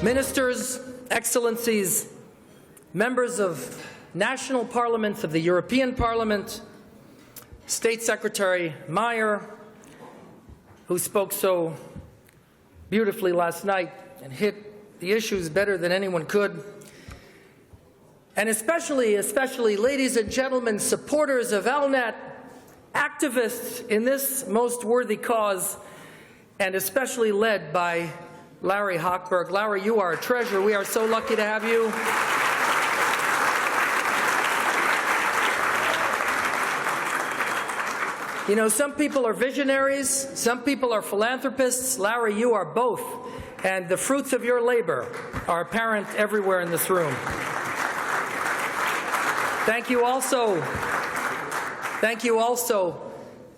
Ministers, Excellencies, members of national parliaments, of the European Parliament, State Secretary Meyer, who spoke so beautifully last night and hit the issues better than anyone could, and especially, ladies and gentlemen, supporters of ELNET, activists in this most worthy cause, and especially led by Larry Hochberg. Larry, you are a treasure. We are so lucky to have you. You know, some people are visionaries, some people are philanthropists. Larry, you are both, and the fruits of your labor are apparent everywhere in this room. Thank you also,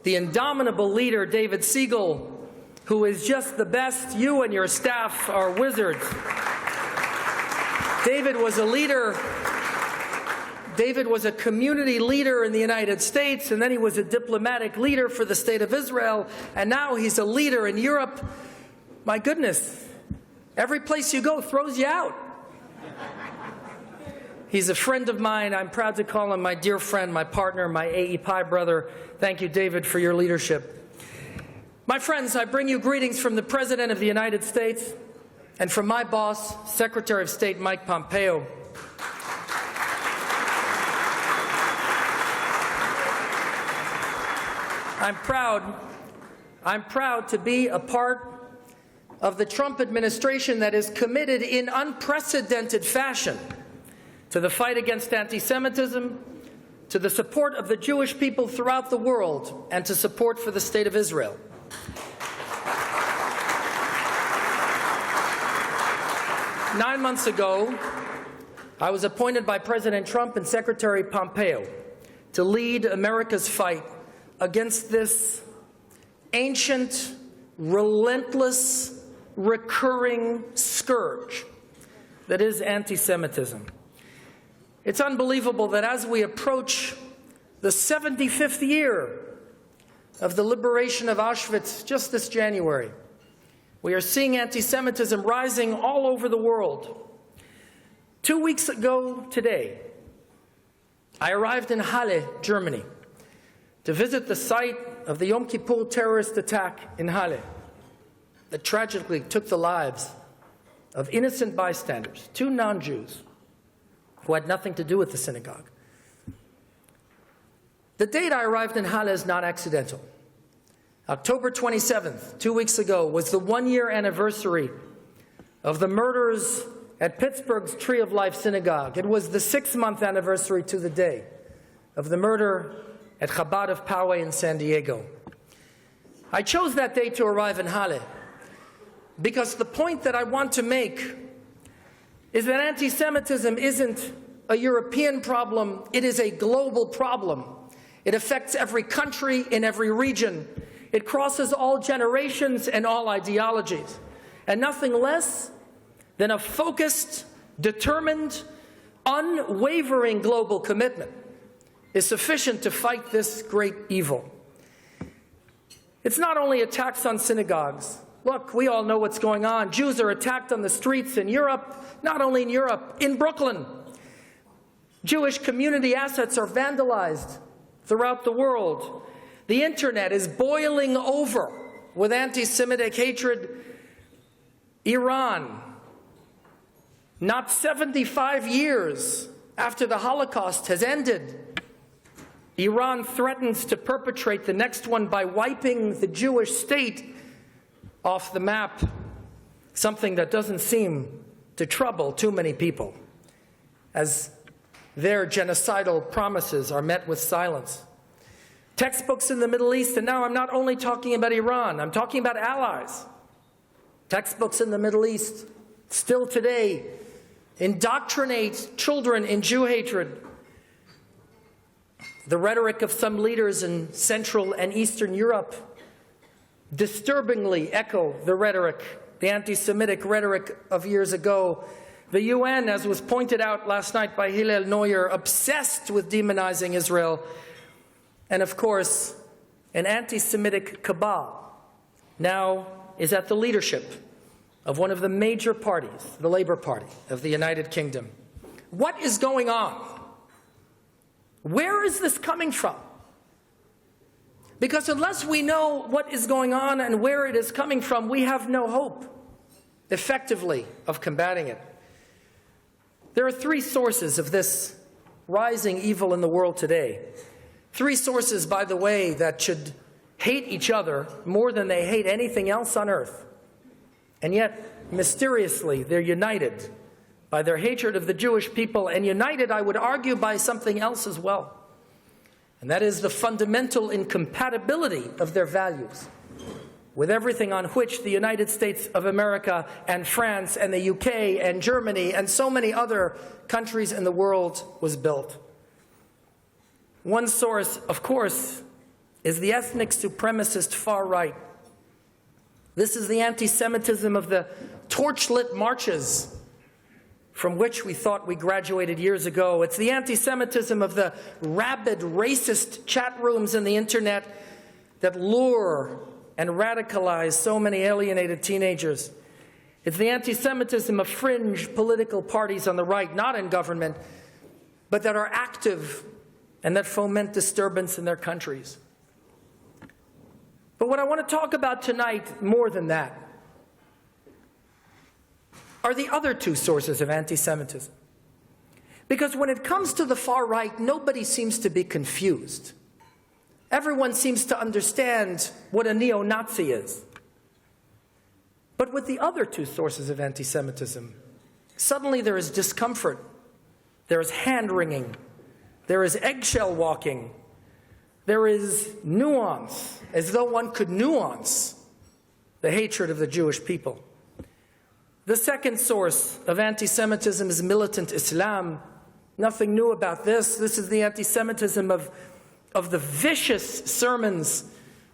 the indomitable leader, David Siegel, who is just the best. You and your staff are wizards. David was a leader. David was a community leader in the United States, and then he was a diplomatic leader for the State of Israel, and now he's a leader in Europe. My goodness, every place you go throws you out. He's a friend of mine. I'm proud to call him my dear friend, my partner, my EIPC brother. Thank you, David, for your leadership. My friends, I bring you greetings from the President of the United States and from my boss, Secretary of State Mike Pompeo. I'm proud to be a part of the Trump administration that is committed in unprecedented fashion to the fight against anti-Semitism, to the support of the Jewish people throughout the world, and to support for the State of Israel. Nine months ago, I was appointed by President Trump and Secretary Pompeo to lead America's fight against this ancient, relentless, recurring scourge that is anti-Semitism. It's unbelievable that as we approach the 75th year of the liberation of Auschwitz just this January, we are seeing anti-Semitism rising all over the world. 2 weeks ago today, I arrived in Halle, Germany, to visit the site of the Yom Kippur terrorist attack in Halle that tragically took the lives of innocent bystanders, 2 non-Jews who had nothing to do with the synagogue. The date I arrived in Halle is not accidental. October 27th, 2 weeks ago, was the 1-year anniversary of the murders at Pittsburgh's Tree of Life Synagogue. It was the 6-month anniversary to the day of the murder at Chabad of Poway in San Diego. I chose that day to arrive in Halle because the point that I want to make is that anti-Semitism isn't a European problem, it is a global problem. It affects every country in every region. It crosses all generations and all ideologies. And nothing less than a focused, determined, unwavering global commitment is sufficient to fight this great evil. It's not only attacks on synagogues. Look, we all know what's going on. Jews are attacked on the streets in Europe, not only in Europe, in Brooklyn. Jewish community assets are vandalized throughout the world. The internet is boiling over with anti-Semitic hatred. Iran, not 75 years after the Holocaust has ended, Iran threatens to perpetrate the next one by wiping the Jewish state off the map, something that doesn't seem to trouble too many people, as their genocidal promises are met with silence. Textbooks in the Middle East, and now I'm not only talking about Iran, I'm talking about allies. Textbooks in the Middle East, still today, indoctrinate children in Jew hatred. The rhetoric of some leaders in Central and Eastern Europe disturbingly echo the rhetoric, the anti-Semitic rhetoric of years ago. The UN, as was pointed out last night by Hillel Neuer, obsessed with demonizing Israel. And of course, an anti-Semitic cabal now is at the leadership of one of the major parties, the Labour Party of the United Kingdom. What is going on? Where is this coming from? Because unless we know what is going on and where it is coming from, we have no hope, effectively, of combating it. There are three sources of this rising evil in the world today. Three sources, by the way, that should hate each other more than they hate anything else on earth. And yet, mysteriously, they're united by their hatred of the Jewish people, and united, I would argue, by something else as well. And that is the fundamental incompatibility of their values with everything on which the United States of America and France and the UK and Germany and so many other countries in the world was built. One source, of course, is the ethnic supremacist far right. This is the anti-Semitism of the torchlit marches from which we thought we graduated years ago. It's the anti-Semitism of the rabid racist chat rooms in the internet that lure and radicalize so many alienated teenagers. It's the anti-Semitism of fringe political parties on the right, not in government, but that are active and that foment disturbance in their countries. But what I want to talk about tonight, more than that, are the other two sources of anti-Semitism. Because when it comes to the far right, nobody seems to be confused. Everyone seems to understand what a neo-Nazi is. But with the other two sources of anti-Semitism, suddenly there is discomfort, there is hand-wringing, there is eggshell walking, there is nuance, as though one could nuance the hatred of the Jewish people. The second source of anti-Semitism is militant Islam. Nothing new about this. This is the anti-Semitism of the vicious sermons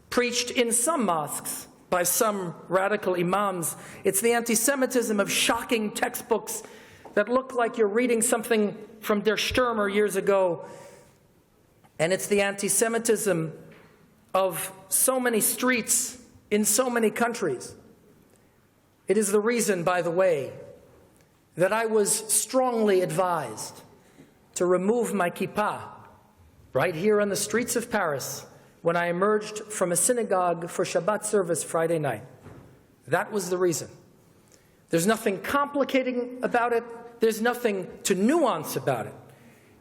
preached in some mosques by some radical imams. It's the anti-Semitism of shocking textbooks that look like you're reading something from Der Stürmer years ago. And it's the anti-Semitism of so many streets in so many countries. It is the reason, by the way, that I was strongly advised to remove my kippah right here on the streets of Paris when I emerged from a synagogue for Shabbat service Friday night. That was the reason. There's nothing complicating about it. There's nothing to nuance about it.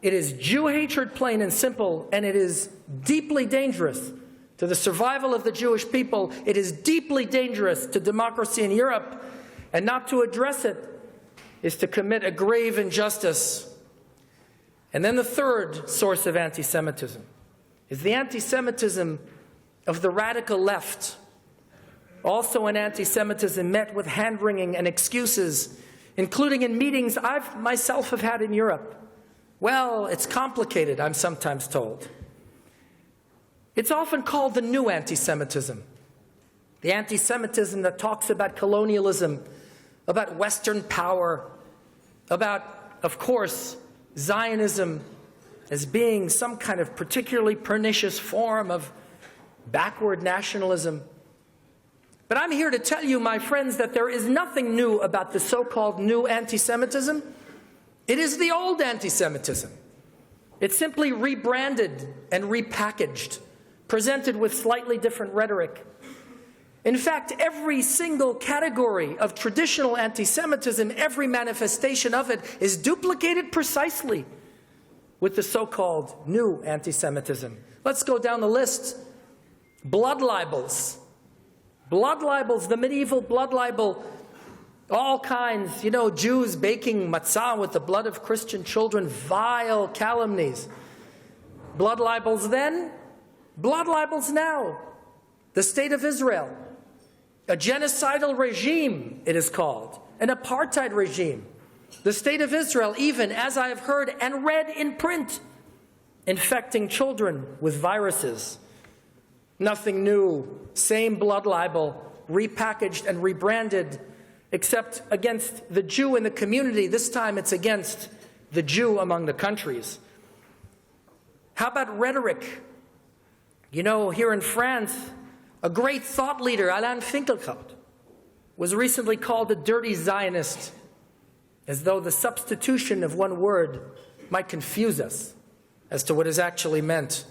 It is Jew hatred, plain and simple, and it is deeply dangerous to the survival of the Jewish people. It is deeply dangerous to democracy in Europe, and not to address it is to commit a grave injustice. And then the third source of anti-Semitism is the anti-Semitism of the radical left, also an anti-Semitism met with hand-wringing and excuses, including in meetings I myself have had in Europe. Well, it's complicated, I'm sometimes told. It's often called the new anti-Semitism. The anti-Semitism that talks about colonialism, about Western power, about, of course, Zionism as being some kind of particularly pernicious form of backward nationalism. But I'm here to tell you, my friends, that there is nothing new about the so-called new anti-Semitism. It is the old anti-Semitism. It's simply rebranded and repackaged, presented with slightly different rhetoric. In fact, every single category of traditional anti-Semitism, every manifestation of it, is duplicated precisely with the so-called new anti-Semitism. Let's go down the list. Blood libels. Blood libels, the medieval blood libel, all kinds, Jews baking matzah with the blood of Christian children, vile calumnies. Blood libels then, blood libels now. The state of Israel, a genocidal regime, it is called, an apartheid regime. The state of Israel, even, as I have heard and read in print, infecting children with viruses. Nothing new, same blood libel, repackaged and rebranded, except against the Jew in the community. This time it's against the Jew among the countries. How about rhetoric? Here in France, a great thought leader, Elan, was recently called a dirty Zionist, as though the substitution of one word might confuse us as to what is actually meant.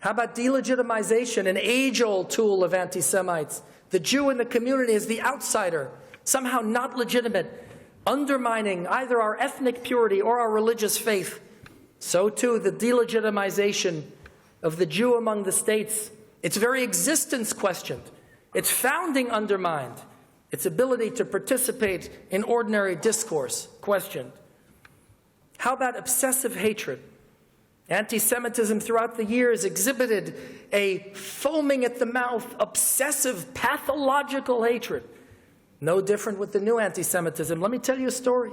How about delegitimization, an age-old tool of anti-Semites? The Jew in the community is the outsider, somehow not legitimate, undermining either our ethnic purity or our religious faith. So too, the delegitimization of the Jew among the states, its very existence questioned, its founding undermined, its ability to participate in ordinary discourse questioned. How about obsessive hatred? Anti-Semitism throughout the years exhibited a foaming at the mouth, obsessive, pathological hatred. No different with the new anti-Semitism. Let me tell you a story.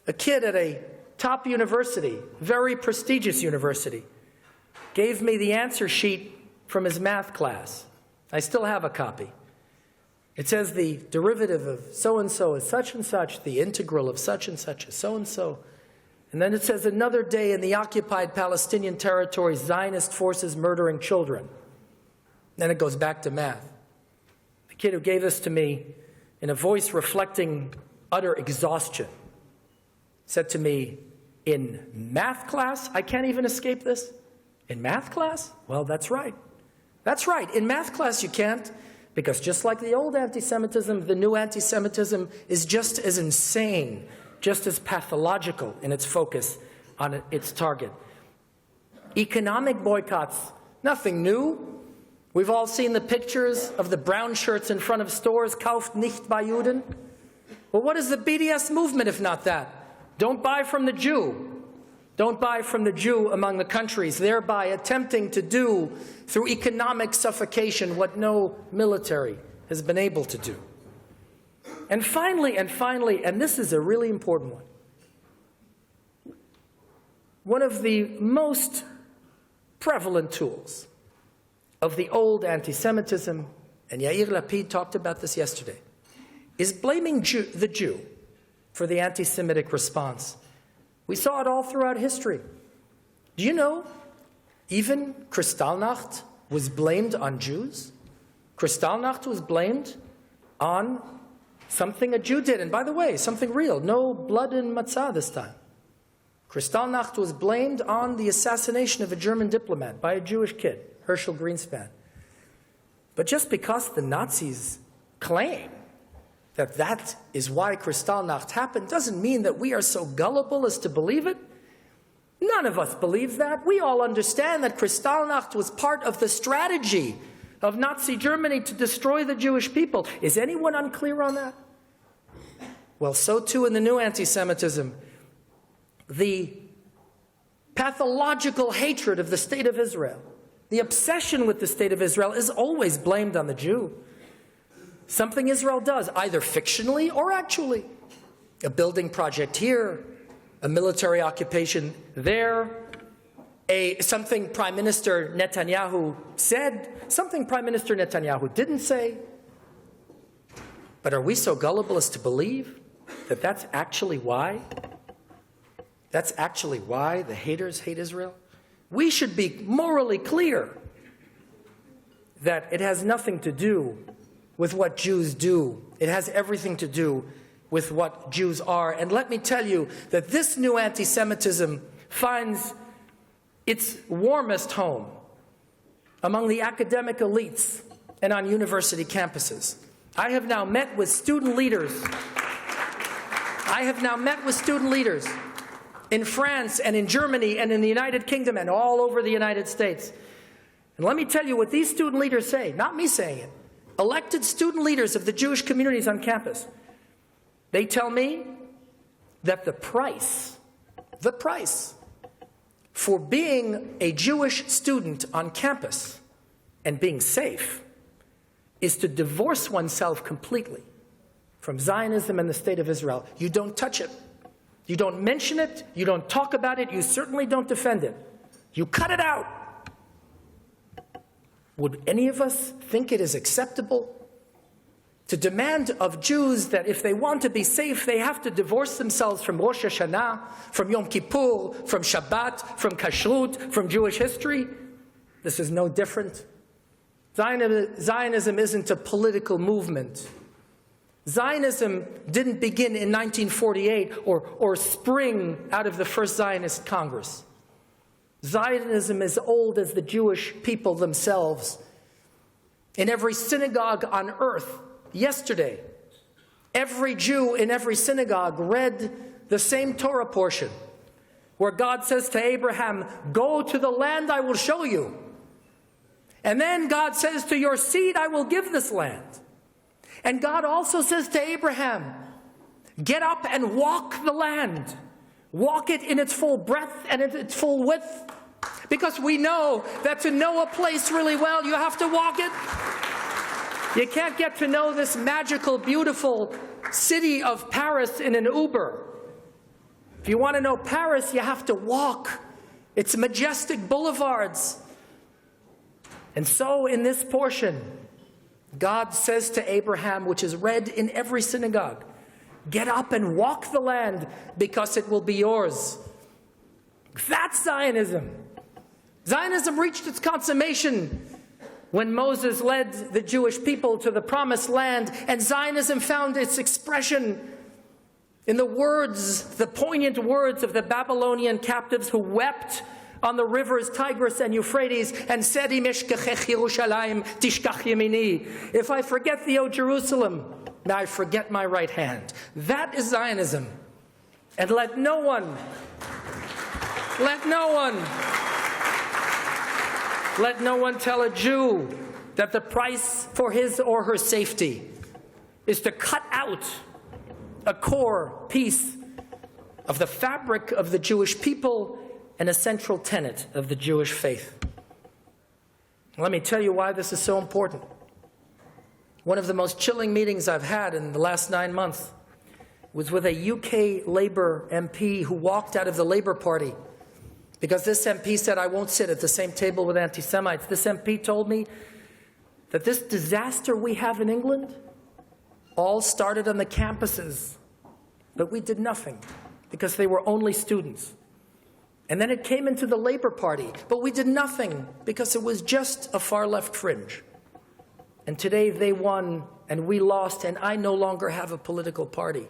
A kid at a top university, very prestigious university, gave me the answer sheet from his math class. I still have a copy. It says the derivative of so-and-so is such and such, the integral of such and such is so-and-so. And then it says another day in the occupied Palestinian territories, Zionist forces murdering children. Then it goes back to math. The kid who gave this to me, in a voice reflecting utter exhaustion, said to me, in math class, I can't even escape this? In math class? Well, that's right. That's right. In math class, you can't, because just like the old anti-Semitism, the new anti-Semitism is just as insane, just as pathological in its focus on its target. Economic boycotts, nothing new. We've all seen the pictures of the brown shirts in front of stores, kauft nicht bei Juden. Well, what is the BDS movement if not that? Don't buy from the Jew. Don't buy from the Jew among the countries, thereby attempting to do, through economic suffocation, what no military has been able to do. And finally, and this is a really important one of the most prevalent tools of the old anti-Semitism, and Yair Lapid talked about this yesterday, is blaming the Jew for the anti-Semitic response. We saw it all throughout history. Do you know, even Kristallnacht was blamed on Jews? Kristallnacht was blamed on something a Jew did. And by the way, something real. No blood and matzah this time. Kristallnacht was blamed on the assassination of a German diplomat by a Jewish kid, Herschel Greenspan. But just because the Nazis claim that that is why Kristallnacht happened doesn't mean that we are so gullible as to believe it. None of us believes that. We all understand that Kristallnacht was part of the strategy of Nazi Germany to destroy the Jewish people. Is anyone unclear on that? Well, so too in the new anti-Semitism. The pathological hatred of the state of Israel, the obsession with the state of Israel is always blamed on the Jew. Something Israel does, either fictionally or actually. A building project here, a military occupation there, something Prime Minister Netanyahu said, something Prime Minister Netanyahu didn't say. But are we so gullible as to believe that that's actually why? That's actually why the haters hate Israel? We should be morally clear that it has nothing to do with what Jews do. It has everything to do with what Jews are. And let me tell you that this new anti-Semitism finds its warmest home among the academic elites and on university campuses. I have now met with student leaders. In France and in Germany and in the United Kingdom and all over the United States. And let me tell you what these student leaders say, not me saying it. Elected student leaders of the Jewish communities on campus. They tell me that the price for being a Jewish student on campus and being safe is to divorce oneself completely from Zionism and the state of Israel. You don't touch it. You don't mention it. You don't talk about it. You certainly don't defend it. You cut it out. Would any of us think it is acceptable to demand of Jews that if they want to be safe, they have to divorce themselves from Rosh Hashanah, from Yom Kippur, from Shabbat, from Kashrut, from Jewish history? This is no different Zionism isn't a political movement. Zionism didn't begin in 1948 or spring out of the first Zionist Congress. Zionism is old as the Jewish people themselves. In every synagogue on earth, yesterday, every Jew in every synagogue read the same Torah portion where God says to Abraham, "Go to the land I will show you." And then God says, "To your seed I will give this land." And God also says to Abraham, "Get up and walk the land. Walk it in its full breadth and in its full width." Because we know that to know a place really well, you have to walk it. You can't get to know this magical, beautiful city of Paris in an Uber. If you want to know Paris, you have to walk its majestic boulevards. And so in this portion, God says to Abraham, which is read in every synagogue, "Get up and walk the land because it will be yours." That's Zionism. Zionism reached its consummation when Moses led the Jewish people to the promised land, and Zionism found its expression in the words, the poignant words of the Babylonian captives who wept on the rivers Tigris and Euphrates and said, "Im eshkachech Yerushalayim tishkach yemini." If I forget thee, O Jerusalem, may I forget my right hand. That is Zionism. And let no one tell a Jew that the price for his or her safety is to cut out a core piece of the fabric of the Jewish people and a central tenet of the Jewish faith. Let me tell you why this is so important. One of the most chilling meetings I've had in the last 9 months was with a UK Labour MP who walked out of the Labour Party because this MP said, "I won't sit at the same table with anti-Semites." This MP told me that this disaster we have in England all started on the campuses, but we did nothing because they were only students. And then it came into the Labour Party, but we did nothing because it was just a far-left fringe. And today they won and we lost, and I no longer have a political party.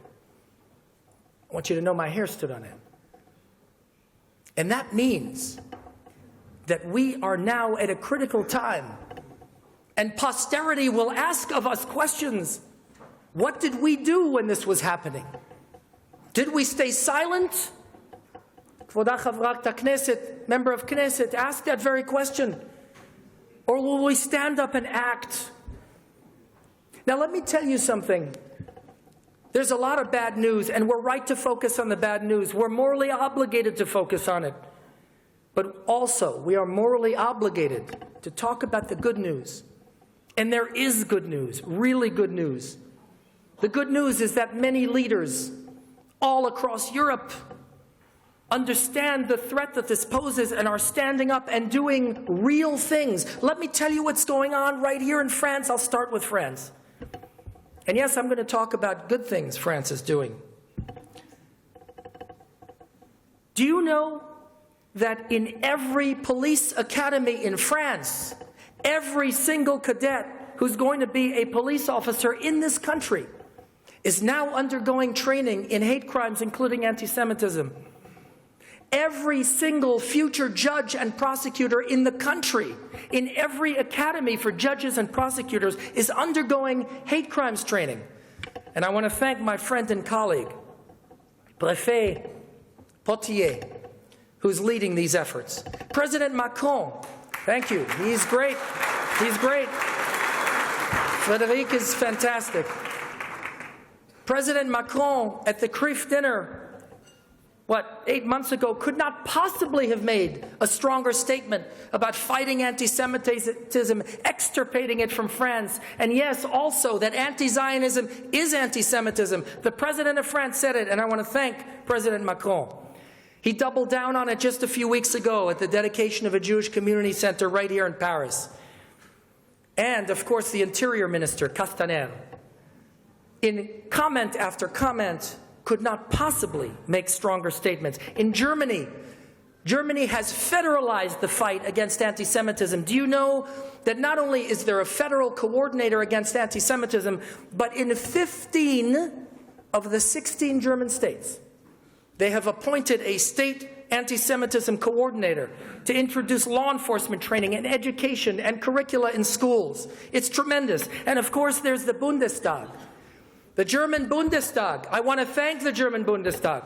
I want you to know my hair stood on end. And that means that we are now at a critical time, and posterity will ask of us questions. What did we do when this was happening? Did we stay silent? Kvoda Chavrat Knesset, member of Knesset, ask that very question. Or will we stand up and act? Now let me tell you something. There's a lot of bad news, and we're right to focus on the bad news. We're morally obligated to focus on it. But also, we are morally obligated to talk about the good news. And there is good news, really good news. The good news is that many leaders all across Europe understand the threat that this poses and are standing up and doing real things. Let me tell you what's going on right here in France. I'll start with France. And yes, I'm going to talk about good things France is doing. Do you know that in every police academy in France, every single cadet who's going to be a police officer in this country is now undergoing training in hate crimes, including anti-Semitism? Every single future judge and prosecutor in the country, in every academy for judges and prosecutors, is undergoing hate crimes training. And I want to thank my friend and colleague, Préfet Potier, who's leading these efforts. President Macron, thank you. He's great. He's great. Frédéric is fantastic. President Macron at the CRIF dinner 8 months ago, could not possibly have made a stronger statement about fighting anti-Semitism, extirpating it from France. And yes, also that anti-Zionism is anti-Semitism. The President of France said it, and I want to thank President Macron. He doubled down on it just a few weeks ago at the dedication of a Jewish community center right here in Paris. And, of course, the Interior Minister, Castaner, in comment after comment, could not possibly make stronger statements. In Germany, Germany has federalized the fight against anti-Semitism. Do you know that not only is there a federal coordinator against anti-Semitism, but in 15 of the 16 German states, they have appointed a state anti-Semitism coordinator to introduce law enforcement training and education and curricula in schools. It's tremendous. And of course, there's the Bundestag. The German Bundestag, I want to thank the German Bundestag,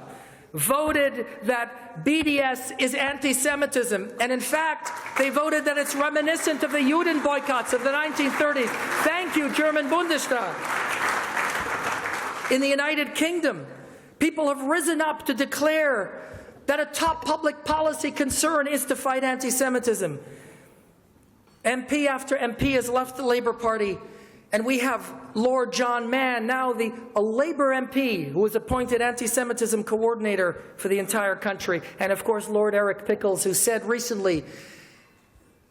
voted that BDS is anti-Semitism. And in fact, they voted that it's reminiscent of the Juden boycotts of the 1930s. Thank you, German Bundestag. In the United Kingdom, people have risen up to declare that a top public policy concern is to fight anti-Semitism. MP after MP has left the Labour Party, and we have Lord John Mann, now a Labour MP, who was appointed anti-Semitism coordinator for the entire country. And of course, Lord Eric Pickles, who said recently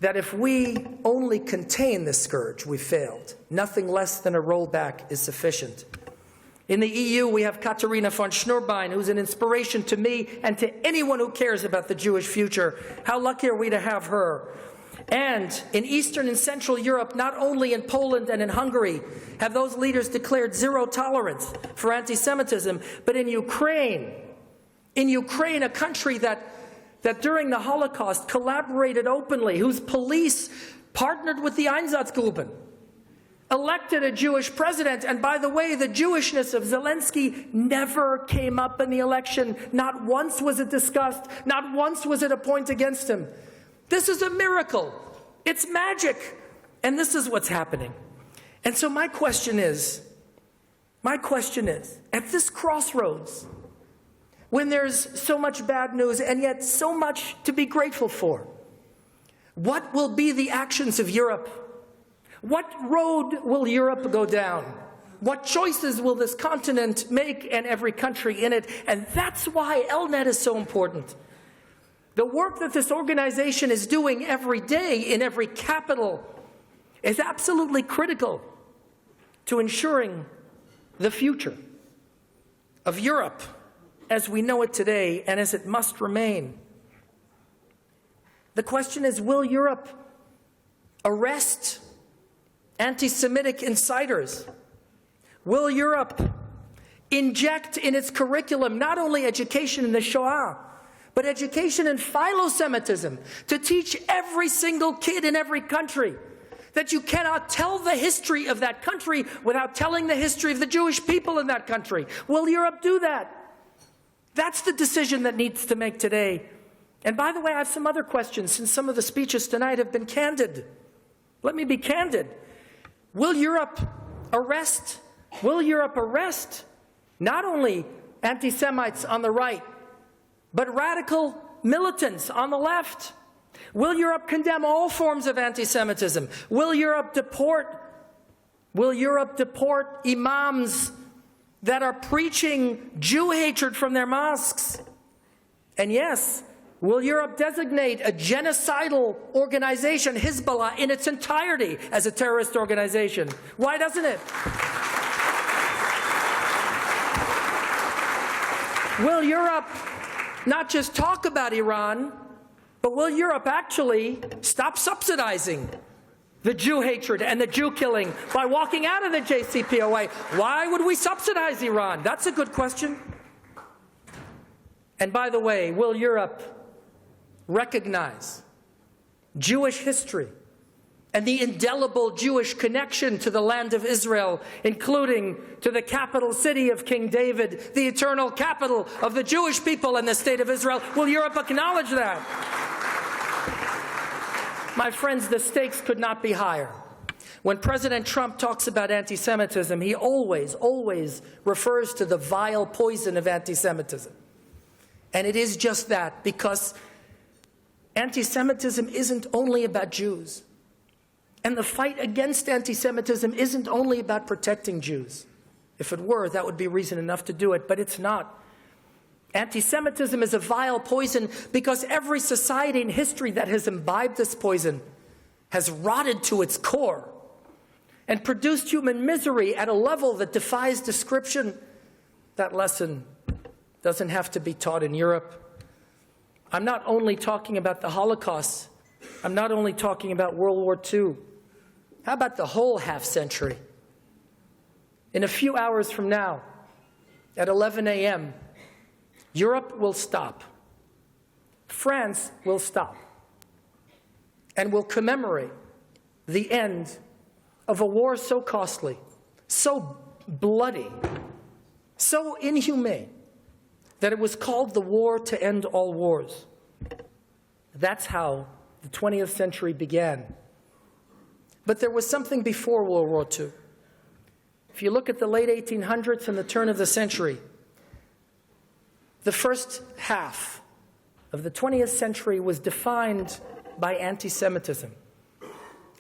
that if we only contain the scourge, we failed. Nothing less than a rollback is sufficient. In the EU, we have Katharina von Schnurbein, who's an inspiration to me and to anyone who cares about the Jewish future. How lucky are we to have her? And in Eastern and Central Europe, not only in Poland and in Hungary, have those leaders declared zero tolerance for anti-Semitism, but in Ukraine, a country that during the Holocaust collaborated openly, whose police partnered with the Einsatzgruppen, elected a Jewish president. And by the way, the Jewishness of Zelensky never came up in the election. Not once was it discussed. Not once was it a point against him. This is a miracle. It's magic. And this is what's happening. And so my question is, at this crossroads, when there's so much bad news and yet so much to be grateful for, what will be the actions of Europe? What road will Europe go down? What choices will this continent make, and every country in it? And that's why ELNET is so important. The work that this organization is doing every day in every capital is absolutely critical to ensuring the future of Europe as we know it today and as it must remain. The question is, will Europe arrest anti-Semitic insiders? Will Europe inject in its curriculum not only education in the Shoah, but education in philo-Semitism, to teach every single kid in every country that you cannot tell the history of that country without telling the history of the Jewish people in that country? Will Europe do that? That's the decision that needs to make today. And by the way, I have some other questions, since some of the speeches tonight have been candid. Let me be candid. Will Europe arrest not only anti-Semites on the right, but radical militants on the left? Will Europe condemn all forms of anti-Semitism? Will Europe deport imams that are preaching Jew hatred from their mosques? And yes, will Europe designate a genocidal organization, Hezbollah, in its entirety as a terrorist organization? Why doesn't it? Will Europe not just talk about Iran, but will Europe actually stop subsidizing the Jew hatred and the Jew killing by walking out of the JCPOA? Why would we subsidize Iran? That's a good question. And by the way, will Europe recognize Jewish history and the indelible Jewish connection to the land of Israel, including to the capital city of King David, the eternal capital of the Jewish people and the state of Israel? Will Europe acknowledge that? My friends, the stakes could not be higher. When President Trump talks about anti-Semitism, he always refers to the vile poison of anti-Semitism. And it is just that, because anti-Semitism isn't only about Jews. And the fight against anti-Semitism isn't only about protecting Jews. If it were, that would be reason enough to do it, but it's not. Anti-Semitism is a vile poison because every society in history that has imbibed this poison has rotted to its core and produced human misery at a level that defies description. That lesson doesn't have to be taught in Europe. I'm not only talking about the Holocaust. I'm not only talking about World War II. How about the whole half-century? In a few hours from now, at 11 a.m., Europe will stop. France will stop and will commemorate the end of a war so costly, so bloody, so inhumane, that it was called the war to end all wars. That's how the 20th century began. But there was something before World War II. If you look at the late 1800s and the turn of the century, the first half of the 20th century was defined by anti-Semitism.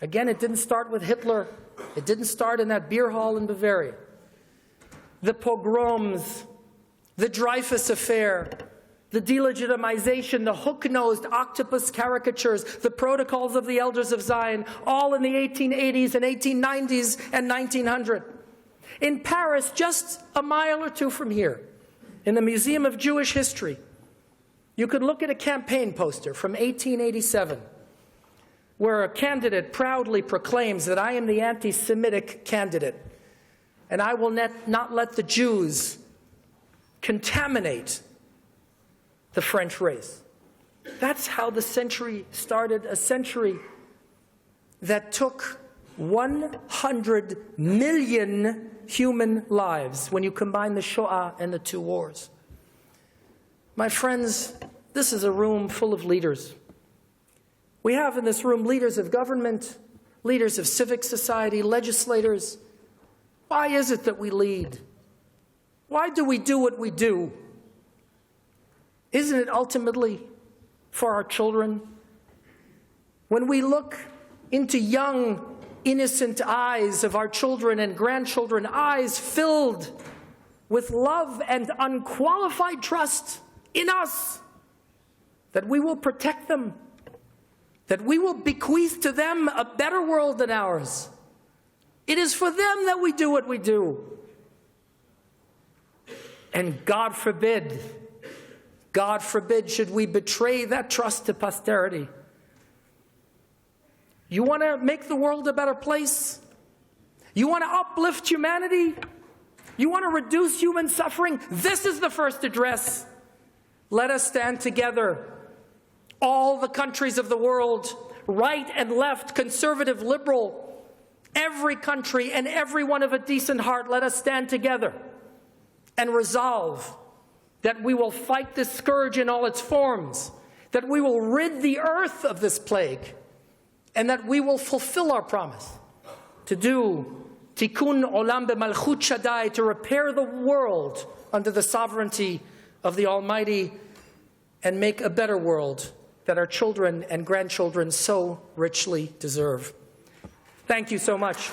Again, it didn't start with Hitler. It didn't start in that beer hall in Bavaria. The pogroms, the Dreyfus Affair, the delegitimization, the hook-nosed octopus caricatures, the protocols of the Elders of Zion, all in the 1880s and 1890s and 1900. In Paris, just a mile or two from here, in the Museum of Jewish History, you could look at a campaign poster from 1887, where a candidate proudly proclaims that I am the anti-Semitic candidate, and I will not let the Jews contaminate the French race. That's how the century started, a century that took 100 million human lives when you combine the Shoah and the two wars. My friends, this is a room full of leaders. We have in this room leaders of government, leaders of civic society, legislators. Why is it that we lead? Why do we do what we do? Isn't it ultimately for our children? When we look into young, innocent eyes of our children and grandchildren, eyes filled with love and unqualified trust in us, that we will protect them, that we will bequeath to them a better world than ours. It is for them that we do what we do. And God forbid should we betray that trust to posterity. You want to make the world a better place? You want to uplift humanity? You want to reduce human suffering? This is the first address. Let us stand together. All the countries of the world, right and left, conservative, liberal, every country and everyone of a decent heart, let us stand together and resolve that we will fight this scourge in all its forms, that we will rid the earth of this plague, and that we will fulfill our promise to do tikkun olam b'malchut Shaddai, to repair the world under the sovereignty of the Almighty and make a better world that our children and grandchildren so richly deserve. Thank you so much.